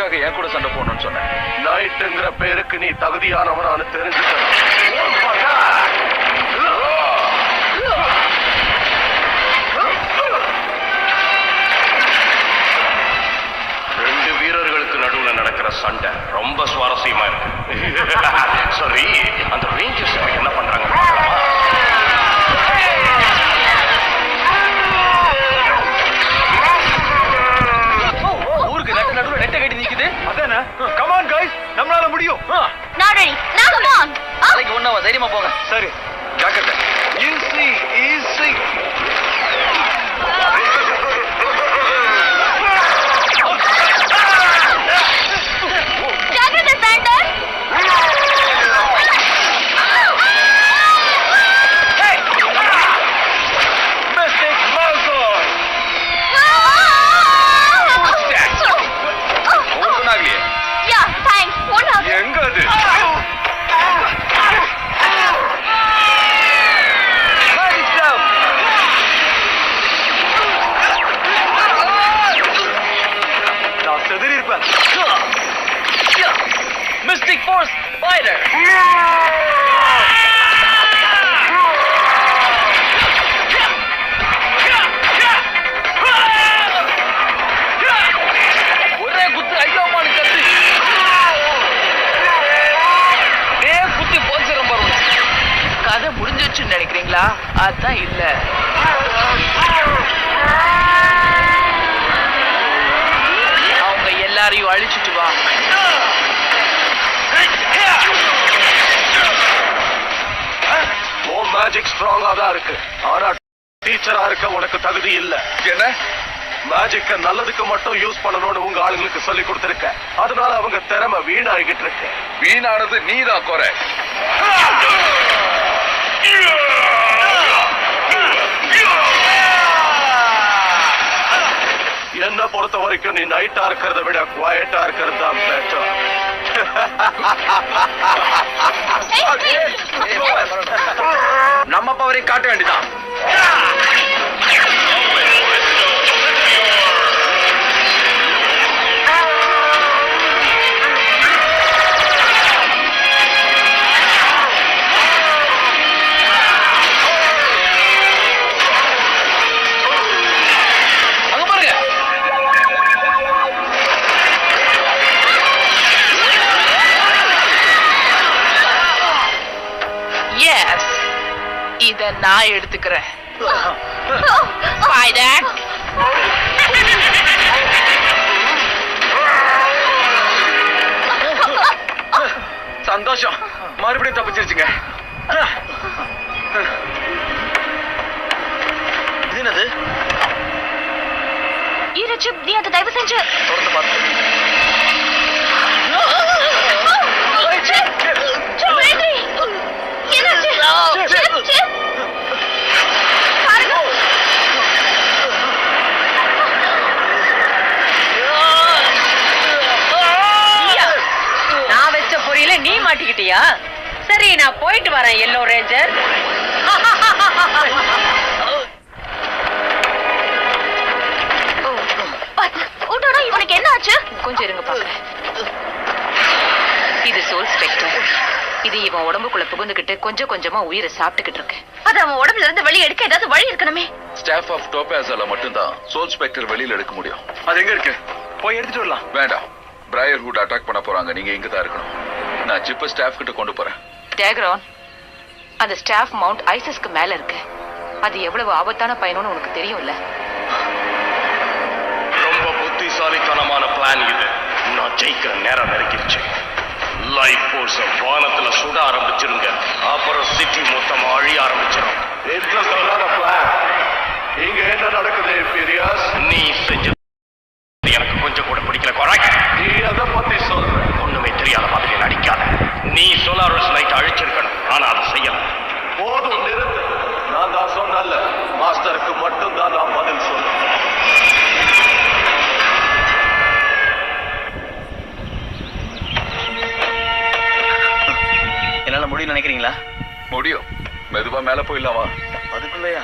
எதுக்காக என் கூட சண்டை போடணும்னு சொன்ன? நைட்டுங்கிற பேருக்கு நீ தகுதியானவனான்னு தெரிஞ்சுக்க. ரெண்டு வீரர்களுக்கு நடுவுல நடக்கிற சண்டை ரொம்ப சுவாரஸ்யமா இருக்கு. சரி, அந்த ரேஞ்சர்ஸ் என்ன பண்றாங்க பார்க்கலாமா? ஊருக்கு நடுவுல நெட்டை கட்டி நிக்குது. அதானே? கம் ஆன் गाइस, நம்மளால முடியும். நான் ரெடி. நான் கம் ஆன். நாளைக்கு ஒண்ணாவா, தைரியமா போங்க. சரி, ஜாக்கிரதை. Easy easy. ஜாக்கிரதை சாண்டர். மிஸ்டேக் மால்கோன். ஒண்ணுனாகலையே. யா, தேங்க்ஸ். ஒண்ணா. எங்க அது? நான் செதறி இருப்பேன். Mystic force fighter. ஒரே குத்து ஐயோமானு கத்து. குத்தி போச்சிரும் பாருங்க. கதை முடிஞ்சிருச்சுன்னு நினைக்கிறீங்களா? அதான் இல்ல. அவங்க எல்லாரையும் அழிச்சிட்டு வா. மேஜிக் ஸ்ட்ராங்கா தான் இருக்கு, ஆனா டீச்சரா இருக்க உனக்கு தகுதி இல்ல. என்ன? மேஜிக்க நல்லதுக்கு மட்டும் யூஸ் பண்ணணும்னு உங்க ஆளுங்களுக்கு சொல்லி கொடுத்திருக்க. அதனால அவங்க திறமை வீணாகிட்டு இருக்கு. வீணானது நீதான் குறை. என்ன பொறுத்த வரைக்கும் நீ நைட்டா இருக்கிறத விட குவாய்ட்டா இருக்கிறது தான் பெட்டர். நம்ம பவரை காட்ட வேண்டியதான். இத நான் எடுத்துக்கிறேன். சந்தோஷம், மறுபடியும் தப்பிச்சிருச்சுங்க. இது என்னது? ஈரச்சிப், நீ அதை தயவு செஞ்சு தொடர்ந்து பார்த்து. நான் வச்ச பொரியல நீ மாட்டிக்கிட்டியா? சரி, நான் போயிட்டு வரேன் எல்லோ ரேஞ்சர். இவனுக்கு என்ன ஆச்சு? கொஞ்சம் இருங்க பாக்குறேன். இது சோல் ஸ்பெக்டர். இது இவன் உடம்புக்குள்ள புகுந்துகிட்டு கொஞ்சம் கொஞ்சமா உயிரை சாப்பிட்டுக்கிட்டு இருக்கு. அது அவன் உடம்புல இருந்து வெளியே எடுக்க ஏதாவது வழி இருக்கணுமே. ஸ்டாஃப் ஆஃப் டோபாஸால மட்டும்தான் சோல் ஸ்பெக்டர் வெளியில எடுக்க முடியும். அது எங்க இருக்கு? போய் எடுத்துட்டு வரலாம். வேண்டாம், பிரையர்ஹுட் அட்டாக் பண்ண போறாங்க. நீங்க இங்க தான் இருக்கணும். நான் சிப்ப ஸ்டாஃப் கிட்ட கொண்டு போறேன். டேக்ரான், அந்த ஸ்டாஃப் மவுண்ட் ஐசஸ்க்கு மேல இருக்கு. அது எவ்வளவு ஆபத்தான பயணம்னு உனக்கு தெரியும்ல? ரொம்ப புத்திசாலித்தனமான பிளான் இது. நான் ஜெயிக்கிற நேரம் நெருங்கிருச்சு. லைஃப் போர்ஸ் வானத்துல சுட ஆரம்பிச்சிருங்க. அப்புறம் சிட்டி மொத்தமா அழிய ஆரம்பிச்சிடும். இங்க என்ன நடக்குது பெரியாஸ்? நீ செஞ்சது எனக்கு கொஞ்சம் கூட பிடிக்கல. கரெக்ட். நீ அதை பத்தி சொல்ற? ஒண்ணுமே தெரியாத மாதிரி நடிக்காத. நீ சோலாரஸ் நைட் அழிச்சிருக்கணும், ஆனா அதை செய்யல. போதும், நிறுத்து. நான் தான் சொன்னல, மாஸ்டருக்கு மட்டும் தான் நான் பதில் சொல்றேன். என்னால முடியும் நினைக்கிறீங்களா? முடியும். மெதுவா மேல போயிடலாமா? அதுக்குள்ளயா?